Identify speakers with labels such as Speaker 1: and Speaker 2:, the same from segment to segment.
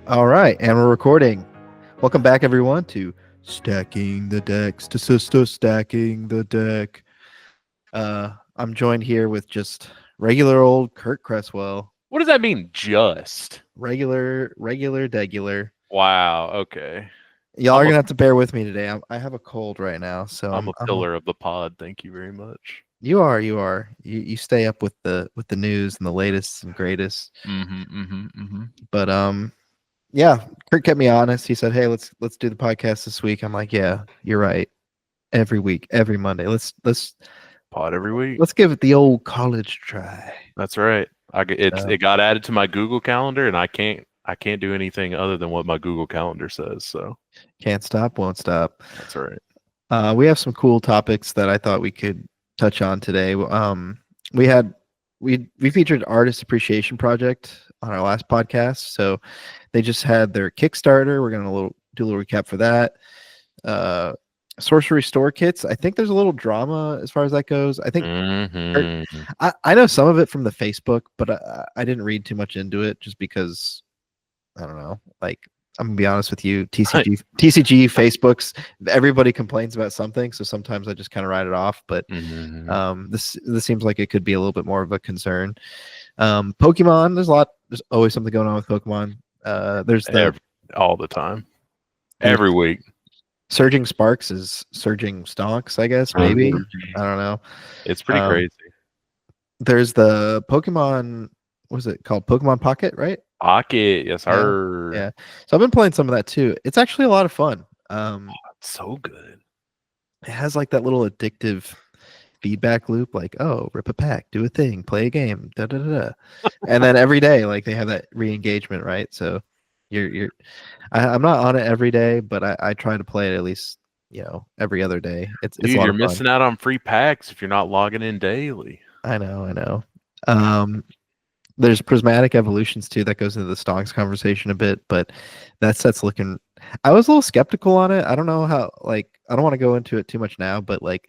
Speaker 1: All right, and we're recording. Welcome back, everyone, to Stacking the Decks, to Sister Stacking the Deck. I'm joined here with just regular old Kurt Cresswell.
Speaker 2: What does that mean, just?
Speaker 1: Regular, degular.
Speaker 2: Wow, okay.
Speaker 1: Y'all are
Speaker 2: I'm
Speaker 1: gonna
Speaker 2: a
Speaker 1: have to bear with me today. I have a cold right now, so
Speaker 2: I'm a pillar of the pod. Thank you very much.
Speaker 1: You are. You stay up with the news and the latest and greatest. But yeah, Kurt kept me honest. He said, "Hey, let's do the podcast this week." I'm like, "Yeah, you're right. Every week, every Monday. Let's
Speaker 2: Pod every week.
Speaker 1: let's give it the old college try."
Speaker 2: That's right. It got added to my Google Calendar, and I can't do anything other than what my Google Calendar says. So
Speaker 1: Can't stop, won't stop.
Speaker 2: that's all right.
Speaker 1: We have some cool topics that I thought we could touch on today. We featured Artist Appreciation Project on our last podcast, so they just had their Kickstarter. We're gonna do a little recap for that. Sorcery store kits. I think there's a little drama as far as that goes. I think I know some of it from the Facebook, but I didn't read too much into it just because I don't know. Like, I'm gonna be honest with you, TCG Facebook's everybody complains about something, so sometimes I just kind of write it off. But this seems like it could be a little bit more of a concern. Pokemon, there's always something going on with Pokemon. There's
Speaker 2: all the time, every week.
Speaker 1: Surging Sparks is surging Stonks, I guess, maybe. I don't know.
Speaker 2: It's pretty crazy.
Speaker 1: There's the Pokemon, what is it called? Pokemon Pocket, right?
Speaker 2: Pocket, yes, sir.
Speaker 1: Yeah. So I've been playing some of that too. It's actually a lot of fun.
Speaker 2: It's so good.
Speaker 1: It has like that little addictive feedback loop, like, oh, rip a pack, do a thing, play a game, da da da. And then every day, like, they have that re-engagement, right? So I'm not on it every day, but I try to play it at least, every other day.
Speaker 2: Dude, you're missing out on free packs if you're not logging in daily.
Speaker 1: I know. There's prismatic evolutions too that goes into the Stonks conversation a bit, but that set's looking. I was a little skeptical on it. I don't know how. Like, I don't want to go into it too much now, but like,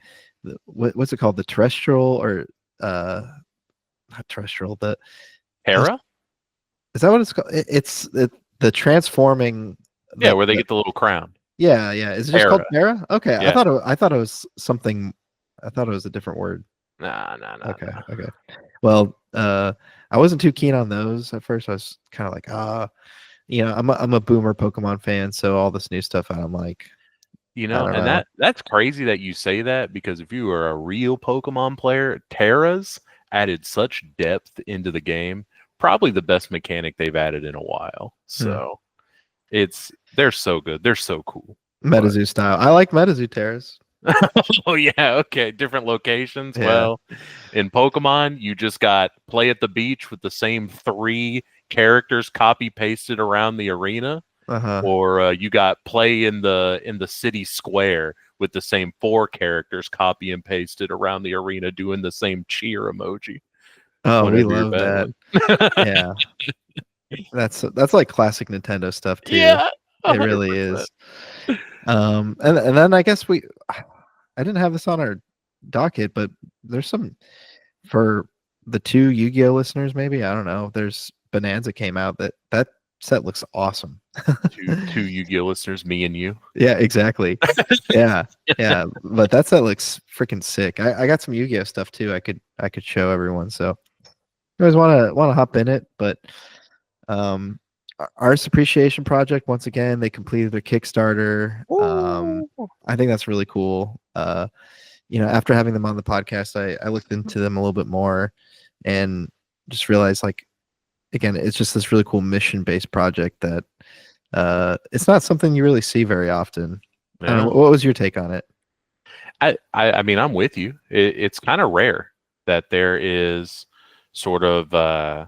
Speaker 1: what's it called? The terrestrial or not terrestrial? The
Speaker 2: Hera?
Speaker 1: Is that what it's called? It's the transforming.
Speaker 2: Yeah, where they get the little crown.
Speaker 1: Yeah. Is it just called Hera? Okay, yeah. I thought it was something. I thought it was a different word.
Speaker 2: Nah.
Speaker 1: Okay. Well, I wasn't too keen on those at first. I was kind of like, I'm a boomer Pokemon fan, so all this new stuff, I'm like,
Speaker 2: and that's crazy that you say that, because if you are a real Pokemon player, Terras added such depth into the game. Probably the best mechanic they've added in a while. So they're so good. They're so cool.
Speaker 1: MetaZoo style. I like MetaZoo Terras.
Speaker 2: Oh yeah, okay. Different locations. Yeah. Well, in Pokemon, you just got play at the beach with the same 3 characters copy pasted around the arena, or you got play in the city square with the same 4 characters copy and pasted around the arena doing the same cheer emoji.
Speaker 1: Oh, we love that. Yeah, that's like classic Nintendo stuff too.
Speaker 2: Yeah,
Speaker 1: 100%. It really is. And then I guess I didn't have this on our docket, but there's some for the 2 Yu-Gi-Oh listeners, maybe. I don't know. There's Bonanza came out. That set looks awesome.
Speaker 2: two Yu-Gi-Oh listeners, me and you.
Speaker 1: Yeah, exactly. yeah. But that set looks freaking sick. I got some Yu-Gi-Oh stuff too. I could show everyone. So you guys want to hop in it, but Artist Appreciation Project, once again, they completed their Kickstarter. I think that's really cool. After having them on the podcast, I looked into them a little bit more and just realized, like, again, it's just this really cool mission-based project that it's not something you really see very often. Yeah. I don't know, what was your take on it?
Speaker 2: I mean, I'm with you. It's kind of rare that there is sort of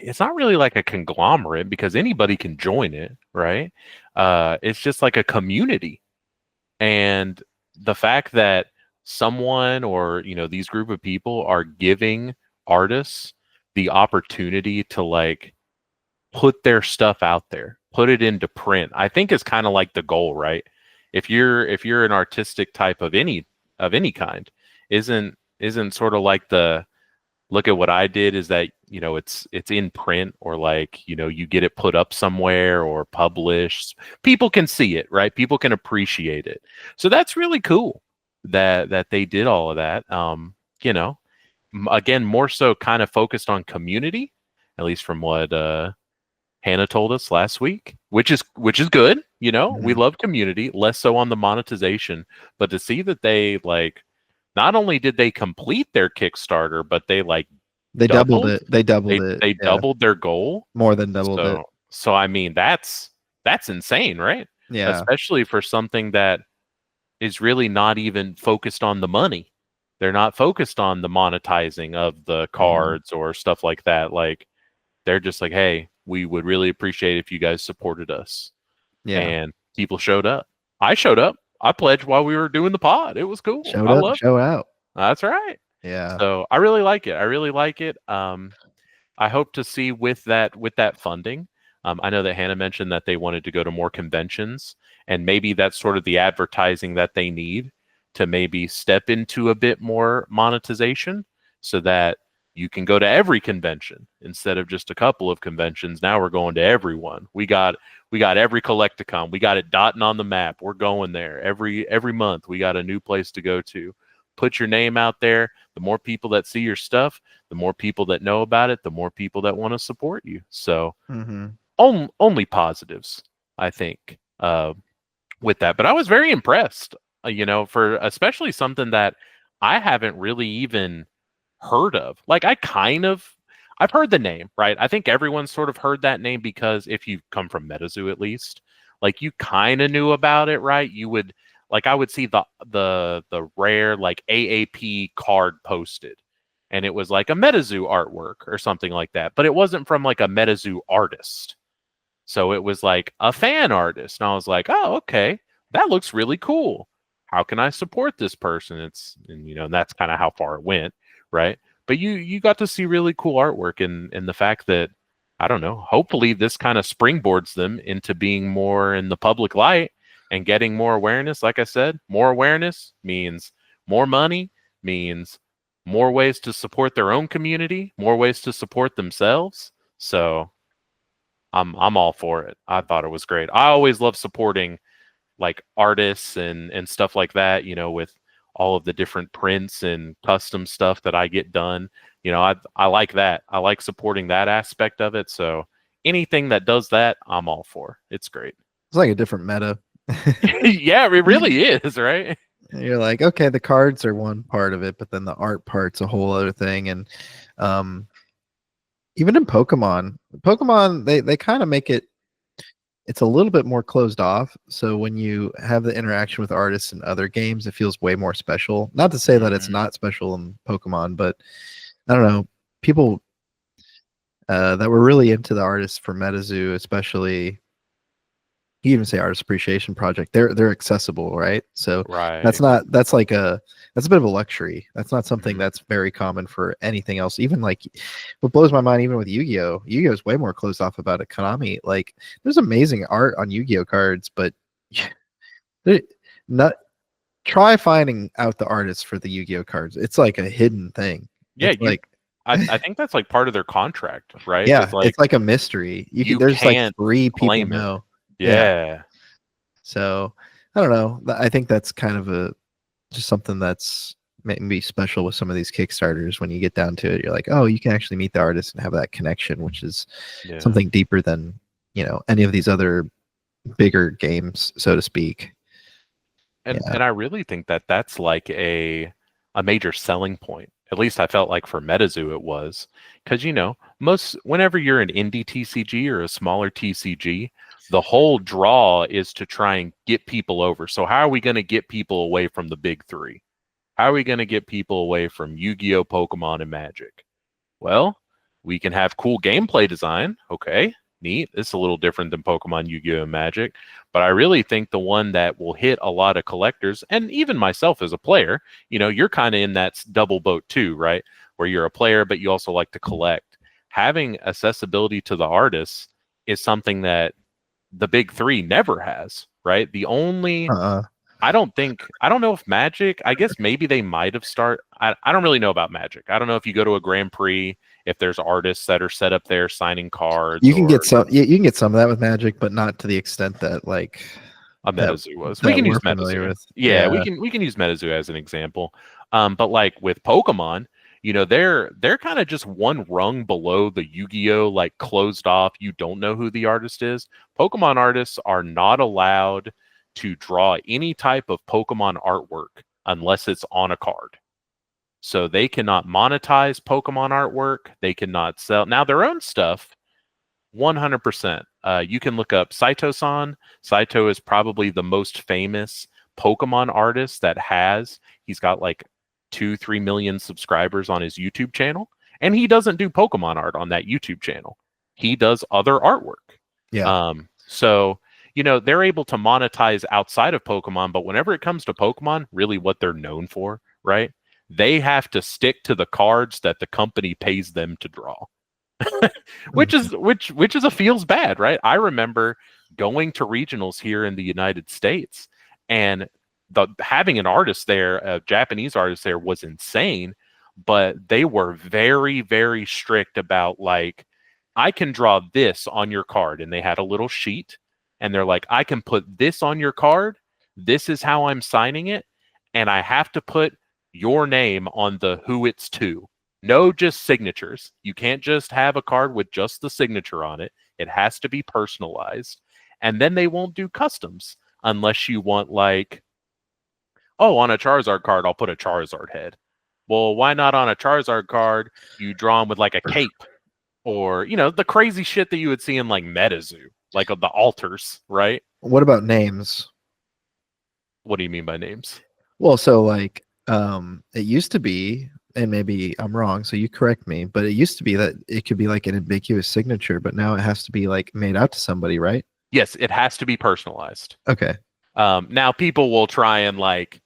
Speaker 2: it's not really like a conglomerate, because anybody can join it, right? It's just like a community. And the fact that someone or, these group of people are giving artists the opportunity to, like, put their stuff out there, put it into print, I think is kind of like the goal, right? If you're an artistic type of any kind, isn't sort of like the look at what I did is that, it's in print, or like, you get it put up somewhere or published. People can see it, right? People can appreciate it. So that's really cool that they did all of that. Again, more so kind of focused on community, at least from what Hannah told us last week, which is good. We love community, less so on the monetization. But to see that they like, not only did they complete their Kickstarter, but they like
Speaker 1: doubled it. They doubled it.
Speaker 2: They doubled their goal.
Speaker 1: More than doubled it.
Speaker 2: So I mean, that's insane, right?
Speaker 1: Yeah.
Speaker 2: Especially for something that is really not even focused on the money. They're not focused on the monetizing of the cards or stuff like that. Like, they're just like, hey, we would really appreciate if you guys supported us. Yeah. And people showed up. I showed up. I pledged while we were doing the pod. It was cool.
Speaker 1: Show out.
Speaker 2: That's right.
Speaker 1: Yeah.
Speaker 2: So I really like it. I hope to see with that funding. I know that Hannah mentioned that they wanted to go to more conventions, and maybe that's sort of the advertising that they need to maybe step into a bit more monetization, so that you can go to every convention instead of just a couple of conventions. Now we're going to everyone. We got every Collecticon. We got it dotting on the map. We're going there every month. We got a new place to go to. Put your name out there. The more people that see your stuff, the more people that know about it, the more people that want to support you. So only positives, I think, with that. But I was very impressed, for especially something that I haven't really even heard of. Like, I've heard the name, right? I think everyone's sort of heard that name, because if you come from MetaZoo, at least, like, you kind of knew about it, right? You would, like, I would see the rare like AAP card posted, and it was like a MetaZoo artwork or something like that, but it wasn't from like a MetaZoo artist. So it was like a fan artist, and I was like, oh, okay, that looks really cool. How can I support this person? And that's kind of how far it went, right? But you got to see really cool artwork, and the fact that, I don't know, hopefully this kind of springboards them into being more in the public light and getting more awareness. Like I said, more awareness means more money, means more ways to support their own community, more ways to support themselves. So I'm all for it. I thought it was great. I always love supporting like artists and stuff like that, with all of the different prints and custom stuff that I get done. I like that. I like supporting that aspect of it. So anything that does that, I'm all for. It's great.
Speaker 1: It's like a different meta.
Speaker 2: Yeah, it really is, right?
Speaker 1: You're like, okay, the cards are one part of it, but then the art part's a whole other thing. And even in Pokemon, they kind of make it's a little bit more closed off. So when you have the interaction with artists in other games, it feels way more special. Not to say that it's not special in Pokemon, but I don't know, people that were really into the artists for MetaZoo, especially, you even say Artist Appreciation Project, they're accessible, right? So that's a bit of a luxury. That's not something that's very common for anything else. Even like, what blows my mind, even with Yu-Gi-Oh! Yu-Gi-Oh! Is way more closed off about it. Konami, like, there's amazing art on Yu-Gi-Oh! Cards, but not try finding out the artists for the Yu-Gi-Oh! Cards. It's like a hidden thing.
Speaker 2: Yeah, I think that's like part of their contract, right?
Speaker 1: Yeah, it's like a mystery. There's like 3 people know.
Speaker 2: Yeah.
Speaker 1: So I don't know. I think that's kind of just something that's maybe special with some of these Kickstarters. When you get down to it, you're like, oh, you can actually meet the artist and have that connection, which is something deeper than, any of these other bigger games, so to speak.
Speaker 2: And I really think that that's like a major selling point. At least I felt like for MetaZoo it was, because whenever you're an indie TCG or a smaller TCG, the whole draw is to try and get people over. So how are we going to get people away from the big 3? How are we going to get people away from Yu-Gi-Oh, Pokemon, and Magic? Well, we can have cool gameplay design. Okay, neat. It's a little different than Pokemon, Yu-Gi-Oh, and Magic. But I really think the one that will hit a lot of collectors, and even myself as a player, you're kind of in that double boat too, right? Where you're a player, but you also like to collect. Having accessibility to the artists is something that the big 3 never has, right? The only I don't know if Magic, I guess maybe they might have I don't really know about Magic. I don't know if you go to a Grand Prix, if there's artists that are set up there signing cards.
Speaker 1: You can get some. You can get some of that with Magic, but not to the extent that like
Speaker 2: a MetaZoo was. We
Speaker 1: that
Speaker 2: can
Speaker 1: we're
Speaker 2: use
Speaker 1: familiar
Speaker 2: MetaZoo.
Speaker 1: with.
Speaker 2: Yeah, we can use MetaZoo as an example. But like with Pokemon, they're kind of just one rung below the Yu-Gi-Oh, like closed off. You don't know who the artist is. Pokemon artists are not allowed to draw any type of Pokemon artwork unless it's on a card. So they cannot monetize Pokemon artwork. They cannot sell now their own stuff. 100%. You can look up Saito-san. Saito is probably the most famous Pokemon artist that has. He's got like 2-3 million subscribers on his YouTube channel, and he doesn't do Pokemon art on that YouTube channel. He does other artwork.
Speaker 1: Yeah.
Speaker 2: So they're able to monetize outside of Pokemon, but whenever it comes to Pokemon, really what they're known for, right? They have to stick to the cards that the company pays them to draw. which is a feels bad, right? I remember going to regionals here in the United States, and having an artist there, a Japanese artist there, was insane, but they were very, very strict about like, I can draw this on your card, and they had a little sheet, and they're like, I can put this on your card. This is how I'm signing it, and I have to put your name on the who it's to. No, just signatures. You can't just have a card with just the signature on it. It has to be personalized. And then they won't do customs unless you want like, oh, on a Charizard card, I'll put a Charizard head. Well, why not on a Charizard card, you draw him with like a cape or, the crazy shit that you would see in like MetaZoo, like the altars, right?
Speaker 1: What about names?
Speaker 2: What do you mean by names?
Speaker 1: Well, so like it used to be, and maybe I'm wrong, so you correct me, but it used to be that it could be like an ambiguous signature, but now it has to be like made out to somebody, right?
Speaker 2: Yes, it has to be personalized.
Speaker 1: Okay.
Speaker 2: Now people will try and like,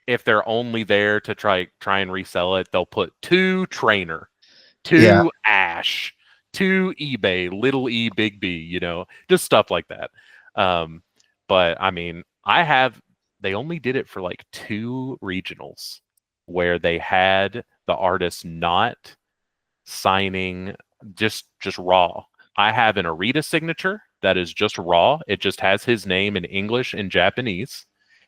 Speaker 2: if they're only there to try and resell it, they'll put to trainer, to Ash, to eBay, little E, big B, just stuff like that. But I mean, they only did it for like 2 regionals where they had the artist not signing just raw. I have an Arita signature that is just raw. It just has his name in English and Japanese.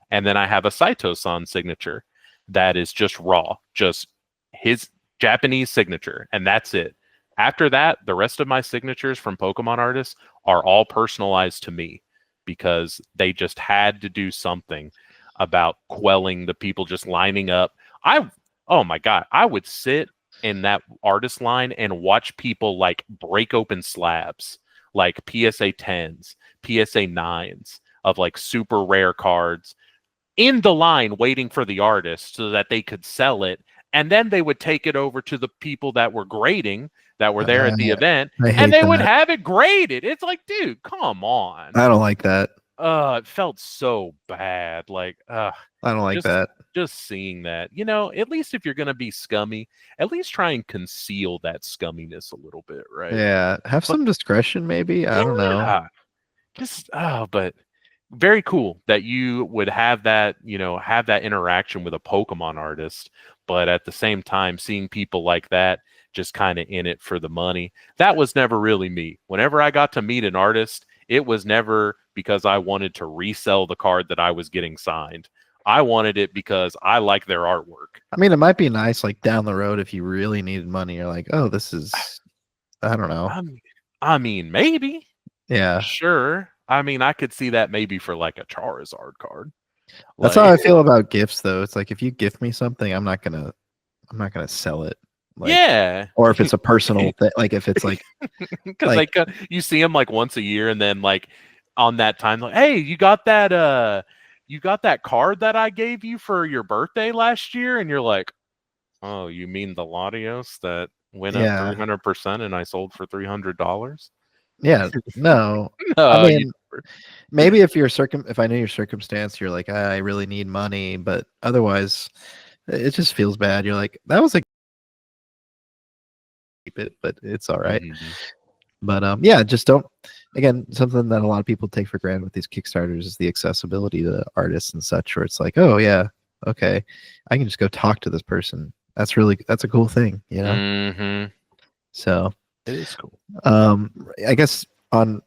Speaker 2: And then I have a Saito-san signature that is just raw, just his Japanese signature, and that's it. After that, the rest of my signatures from Pokemon artists are all personalized to me because they just had to do something about quelling the people just lining up. Oh my God, I would sit in that artist line and watch people like break open slabs, like PSA 10s, PSA 9s of like super rare cards in the line waiting for the artist so that they could sell it. And then they would take it over to the people that were grading, that were there at the event, and they would have it graded. It's like, dude, come on.
Speaker 1: I don't like that.
Speaker 2: It felt so bad. Like,
Speaker 1: I don't like that.
Speaker 2: Just seeing that, at least if you're going to be scummy, at least try and conceal that scumminess a little bit, right?
Speaker 1: Yeah. Have some discretion, maybe. I don't know.
Speaker 2: But very cool that you would have that, have that interaction with a Pokemon artist, but at the same time, seeing people like that just kind of in it for the money. That was never really me. Whenever I got to meet an artist, it was never because I wanted to resell the card that I was getting signed. I wanted it because I like their artwork.
Speaker 1: I mean, it might be nice, like down the road, if you really needed money. You're like, oh, this is, I don't know.
Speaker 2: I mean, maybe.
Speaker 1: Yeah.
Speaker 2: Sure. I mean, I could see that maybe for like a Charizard card.
Speaker 1: That's how I feel about gifts, though. It's like if you gift me something, I'm not gonna sell it. Like,
Speaker 2: yeah.
Speaker 1: Or if it's a personal thing, like if it's like,
Speaker 2: because like you see them like once a year, and then like on that time, like, hey, you got that card that I gave you for your birthday last year, and you're like, oh, you mean the Latios that went up 300% and I sold for $300?
Speaker 1: Yeah, no. I mean, maybe if I knew your circumstance, you're like, I really need money, but otherwise, it just feels bad. You're like, that was keep it, but it's all right.
Speaker 2: Mm-hmm.
Speaker 1: But yeah, just don't again, something that a lot of people take for granted with these Kickstarters is the accessibility to artists and such, where it's like, oh yeah, okay, I can just go talk to this person. That's a cool thing, you know.
Speaker 2: Mm-hmm.
Speaker 1: So
Speaker 2: It is cool.
Speaker 1: I guess on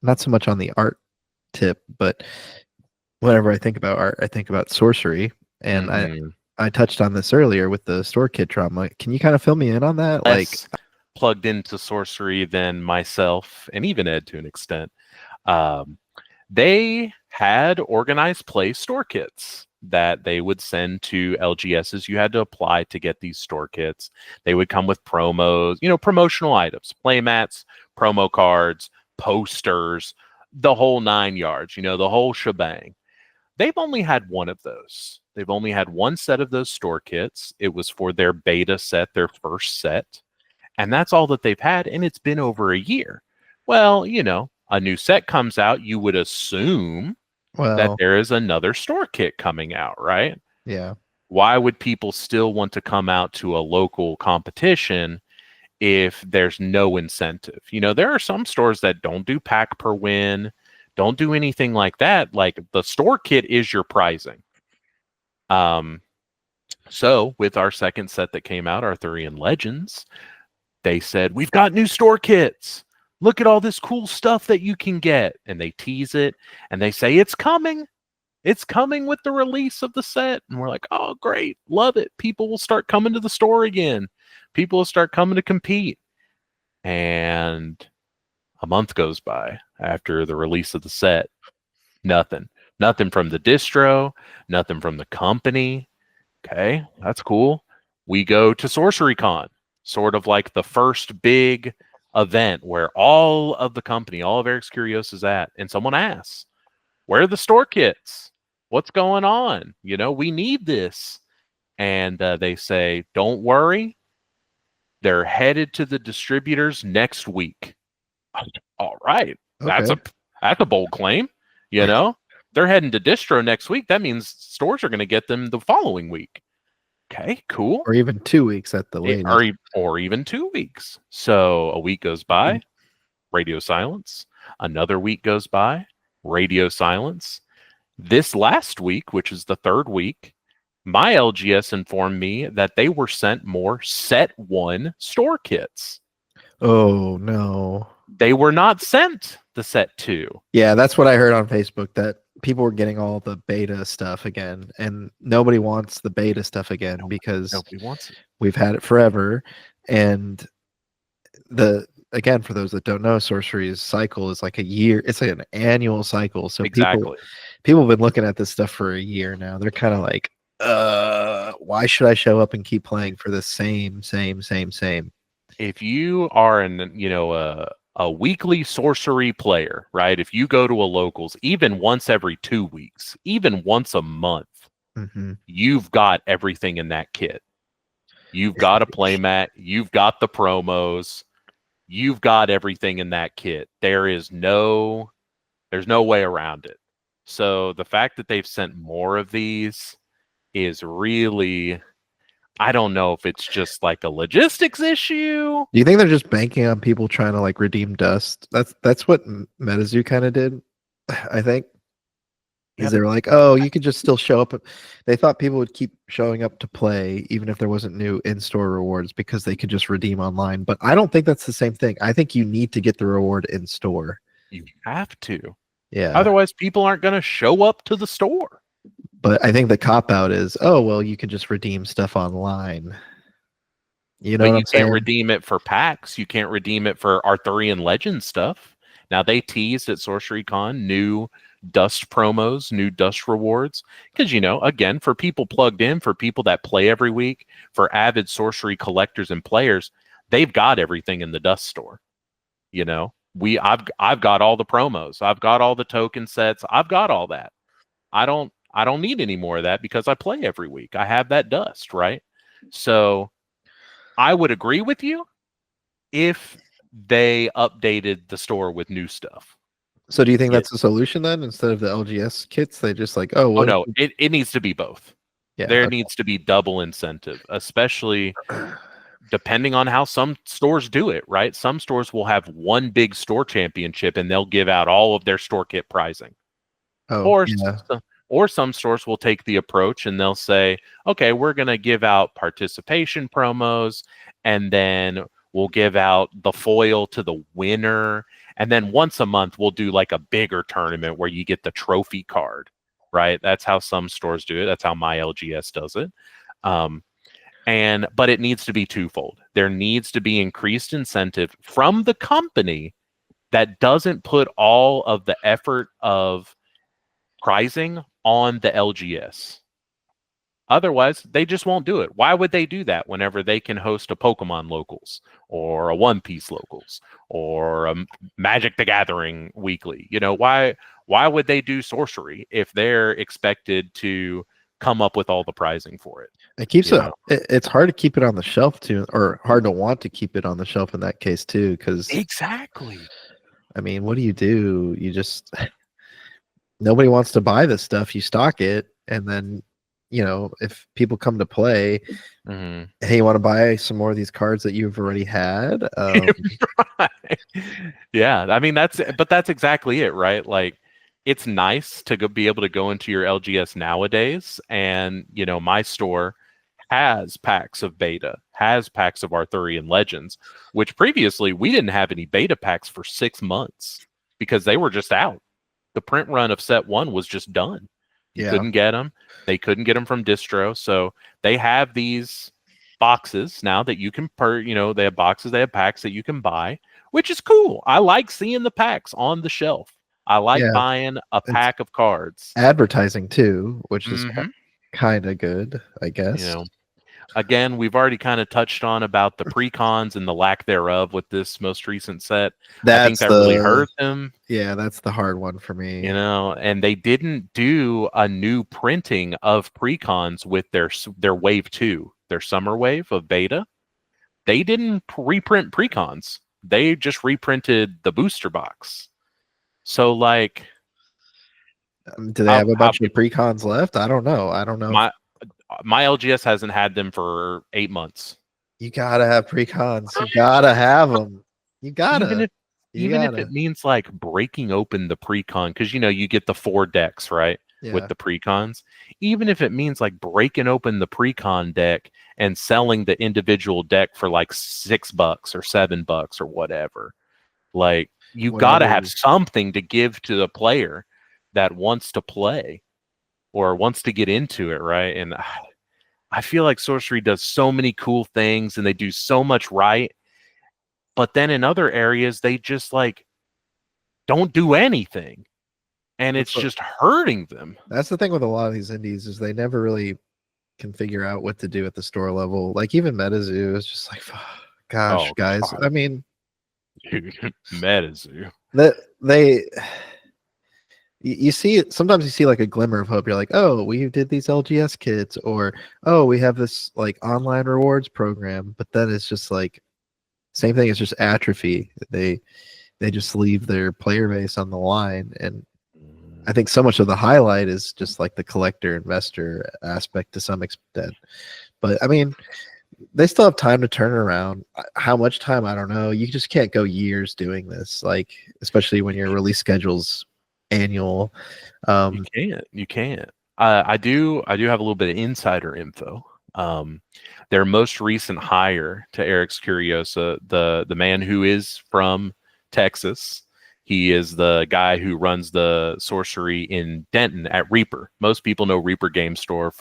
Speaker 1: not so much on the art tip, but whenever I think about art, I think about sorcery, and I touched on this earlier with the store kid drama. Can you kind of fill me in on that?
Speaker 2: Less plugged into sorcery than myself, and even Ed to an extent. They had organized play store kits that they would send to LGSs. You had to apply to get these store kits. They would come with promos, promotional items, play mats, promo cards, posters, the whole 9 yards, the whole shebang. They've only had one of those. They've only had one set of those store kits. It was for their beta set, their first set. And that's all that they've had. And it's been over a year. Well, a new set comes out. You would assume that there is another store kit coming out, right?
Speaker 1: Yeah.
Speaker 2: Why would people still want to come out to a local competition if there's no incentive? There are some stores that don't do pack per win, don't do anything like that. Like the store kit is your prizing. So with our second set that came out, Arthurian Legends, they said, we've got new store kits. Look at all this cool stuff that you can get. And they tease it and they say, it's coming. It's coming with the release of the set. And we're like, oh, great. Love it. People will start coming to the store again. People will start coming to compete. And a month goes by after the release of the set. Nothing. Nothing from the distro. Nothing from the company. Okay, that's cool. We go to Sorcery Con, sort of like the first big event where all of the company, all of Eric's Curios is at. And someone asks, where are the store kits? What's going on? We need this. And they say, don't worry. They're headed to the distributors next week. All right.
Speaker 1: Okay.
Speaker 2: That's a bold claim. They're heading to distro next week. That means stores are going to get them the following week. Okay, cool.
Speaker 1: Or even 2 weeks at the latest.
Speaker 2: Or even 2 weeks. So a week goes by, radio silence. Another week goes by, radio silence. This last week, which is the third week, my LGS informed me that they were sent more set 1 store kits.
Speaker 1: Oh, no.
Speaker 2: They were not sent the set 2.
Speaker 1: Yeah, that's what I heard on Facebook, that people were getting all the beta stuff again, and nobody wants the beta stuff again because
Speaker 2: nobody wants it.
Speaker 1: We've had it forever. And again, for those that don't know, Sorcery's cycle is like a year. It's like an annual cycle. So
Speaker 2: exactly.
Speaker 1: people have been looking at this stuff for a year now. They're kind of like, why should I show up and keep playing for the same?
Speaker 2: If you are a weekly sorcery player, right? If you go to a locals, even once every 2 weeks, even once a month, you've got everything in that kit. You've got a playmat. You've got the promos. You've got everything in that kit. There's no way around it. So the fact that they've sent more of these is really, I don't know if it's just like a logistics issue.
Speaker 1: Do you think they're just banking on people trying to like redeem dust? That's what MetaZoo kind of did, I think. Because they were like, oh, you could just still show up. They thought people would keep showing up to play even if there wasn't new in-store rewards because they could just redeem online. But I don't think that's the same thing. I think you need to get the reward in store.
Speaker 2: You have to.
Speaker 1: Yeah.
Speaker 2: Otherwise, people aren't going to show up to the store.
Speaker 1: But I think the cop-out is, oh, well, you can just redeem stuff online. You know what I'm saying?
Speaker 2: You can't redeem it for packs. You can't redeem it for Arthurian Legend stuff. Now, they teased at Sorcery Con new dust promos, new dust rewards. Because, again, for people plugged in, for people that play every week, for avid sorcery collectors and players, they've got everything in the dust store. I've got all the promos. I've got all the token sets. I've got all that. I don't need any more of that because I play every week. I have that dust, right? So I would agree with you if they updated the store with new stuff.
Speaker 1: So do you think that's the solution then? Instead of the LGS kits, they just like, oh, well,
Speaker 2: no, it needs to be both. Yeah, there needs to be double incentive, especially depending on how some stores do it, right? Some stores will have one big store championship and they'll give out all of their store kit pricing.
Speaker 1: Oh,
Speaker 2: Or
Speaker 1: yeah.
Speaker 2: or some stores will take the approach and they'll say, okay, we're going to give out participation promos, and then we'll give out the foil to the winner, and then once a month we'll do like a bigger tournament where you get the trophy card, right? That's how some stores do it. That's how my LGS does it. But it needs to be twofold. There needs to be increased incentive from the company that doesn't put all of the effort of pricing on the LGS. Otherwise, they just won't do it. Why would they do that whenever they can host a Pokemon locals or a One Piece locals or a Magic the Gathering weekly? Why would they do Sorcery if they're expected to come up with all the pricing for it?
Speaker 1: It keeps it's hard to keep it on the shelf too, or hard to want to keep it on the shelf in that case too, because
Speaker 2: exactly.
Speaker 1: I mean, what do? You just nobody wants to buy this stuff. You stock it, and then if people come to play, hey, you want to buy some more of these cards that you've already had?
Speaker 2: Right. Yeah, I mean that's exactly it, right? Like, it's nice to be able to go into your LGS nowadays, and my store has packs of beta, has packs of Arthurian Legends, which previously we didn't have any beta packs for 6 months because they were just out. The print run of set 1 was just done. You couldn't get them. They couldn't get them from distro. So they have these boxes now that you can they have boxes, they have packs that you can buy, which is cool. I like seeing the packs on the shelf. I like buying a pack of cards.
Speaker 1: Advertising too, which is kind of good, I guess.
Speaker 2: Again, we've already kind of touched on about the pre-cons and the lack thereof with this most recent set. I think that really hurt them.
Speaker 1: Yeah, that's the hard one for me.
Speaker 2: And they didn't do a new printing of pre-cons with their wave 2, their summer wave of beta. They didn't reprint pre-cons. They just reprinted the booster box. So, like,
Speaker 1: do they have a bunch of pre-cons left? I don't know.
Speaker 2: My LGS hasn't had them for 8 months.
Speaker 1: You gotta have pre-cons. You gotta have them. You gotta.
Speaker 2: Even if it means like breaking open the pre-con, because you get the 4 decks, right? Yeah. With the pre-cons. Even if it means like breaking open the pre-con deck and selling the individual deck for like $6 or $7 or whatever. Like, you gotta have something to give to the player that wants to play or wants to get into it, right? And I feel like Sorcery does so many cool things and they do so much right. But then in other areas, they just like don't do anything. And it's just hurting them.
Speaker 1: That's the thing with a lot of these indies is they never really can figure out what to do at the store level. Like even MetaZoo is just like, gosh, guys. God. I mean,
Speaker 2: MetaZoo.
Speaker 1: You see it sometimes. You see like a glimmer of hope. You're like, oh, we did these LGS kits, or oh, we have this like online rewards program. But then it's just like same thing. It's just atrophy. They just leave their player base on the line, and I think so much of the highlight is just like the collector investor aspect to some extent. But I mean, they still have time to turn around. How much time? I don't know. You just can't go years doing this, like especially when your release schedule's annual.
Speaker 2: You can't. I do have a little bit of insider info. Their most recent hire to Eric's Curiosa, the man who is from Texas, he is the guy who runs the Sorcery in Denton at Reaper. Most people know Reaper Game Store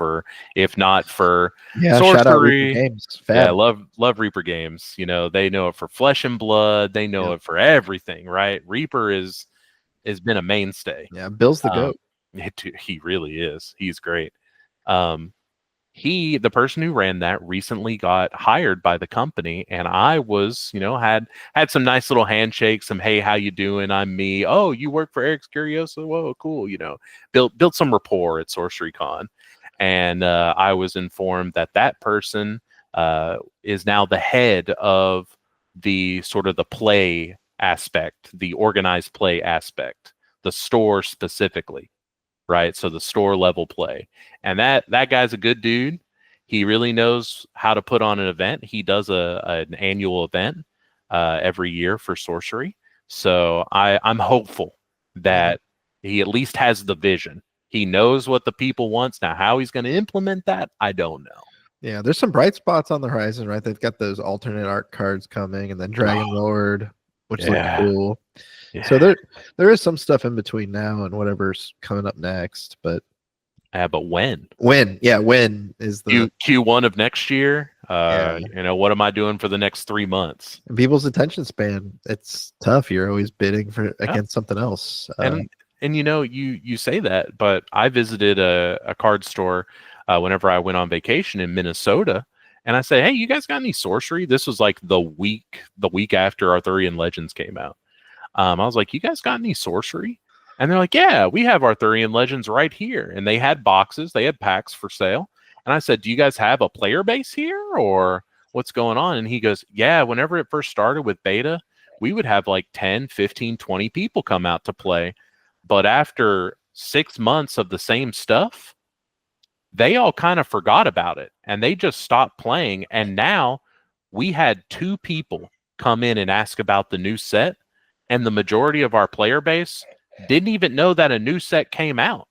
Speaker 2: if not for Sorcery.
Speaker 1: Shout out Reaper Games.
Speaker 2: Yeah, love Reaper Games. They know it for Flesh and Blood. They know it for everything, right? Reaper has been a mainstay.
Speaker 1: Yeah, Bill's the goat.
Speaker 2: He really is. He's great. The person who ran that recently got hired by the company, and I was, had some nice little handshakes, some hey, how you doing? I'm me. Oh, you work for Eric's Curiosa? Whoa, cool. Built some rapport at SorceryCon, and I was informed that person is now the head of the sort of the play aspect, the organized play aspect, the store specifically, right? So the store level play, and that guy's a good dude. He really knows how to put on an event. He does an annual event every year for Sorcery. So I'm hopeful that he at least has the vision. He knows what the people wants. Now, how he's going to implement that, I don't know.
Speaker 1: Yeah, there's some bright spots on the horizon, right? They've got those alternate art cards coming, and then Dragon Lord, which looks cool.
Speaker 2: Yeah.
Speaker 1: So there is some stuff in between now and whatever's coming up next. But
Speaker 2: when?
Speaker 1: When is the
Speaker 2: Q1 of next year?
Speaker 1: Yeah.
Speaker 2: What am I doing for the next 3 months?
Speaker 1: And people's attention span, it's tough. You're always bidding against something else.
Speaker 2: And you say that, but I visited a card store whenever I went on vacation in Minnesota, and I said, "Hey, you guys got any Sorcery?" This was like the week after Arthurian Legends came out. I was like, "You guys got any Sorcery?" And they're like, "Yeah, we have Arthurian Legends right here." And they had boxes, they had packs for sale. And I said, "Do you guys have a player base here, or what's going on?" And he goes, "Yeah, whenever it first started with beta, we would have like 10, 15, 20 people come out to play. But after 6 months of the same stuff, they all kind of forgot about it and they just stopped playing. And now we had 2 people come in and ask about the new set, and the majority of our player base didn't even know that a new set came out."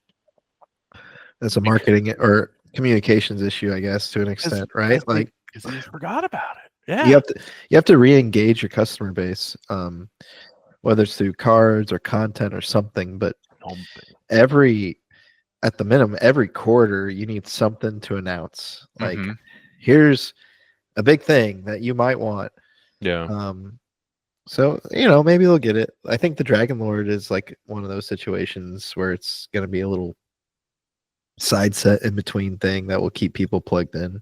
Speaker 1: That's a marketing or communications issue, I guess, to an extent, right?
Speaker 2: Because they just forgot about it. Yeah,
Speaker 1: you have to re-engage your customer base, whether it's through cards or content or something. But at the minimum, every quarter, you need something to announce. Like, here's a big thing that you might want.
Speaker 2: Yeah.
Speaker 1: So, maybe they'll get it. I think the Dragon Lord is like one of those situations where it's going to be a little side set in between thing that will keep people plugged in.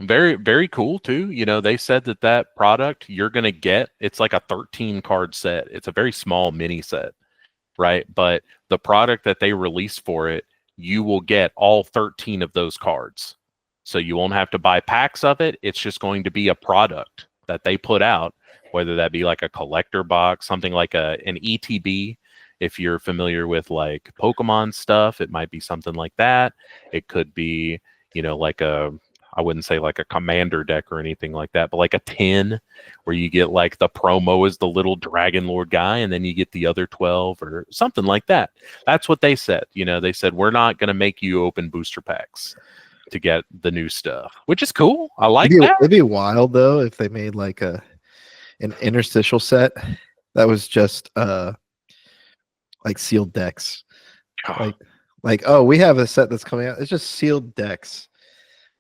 Speaker 2: Very, very cool too. They said that product you're going to get, it's like a 13 card set. It's a very small mini set, right? But the product that they released for it, you will get all 13 of those cards. So you won't have to buy packs of it. It's just going to be a product that they put out, whether that be like a collector box, something like an ETB. If you're familiar with like Pokemon stuff, it might be something like that. It could be, like I wouldn't say like a commander deck or anything like that, but like a 10 where you get like the promo as the little Dragon Lord guy, and then you get the other 12 or something like that. That's what they said. They said, we're not going to make you open booster packs to get the new stuff, which is cool. I like that.
Speaker 1: It'd be wild though if they made like an interstitial set that was just like sealed decks. Like, oh, we have a set that's coming out. It's just sealed decks.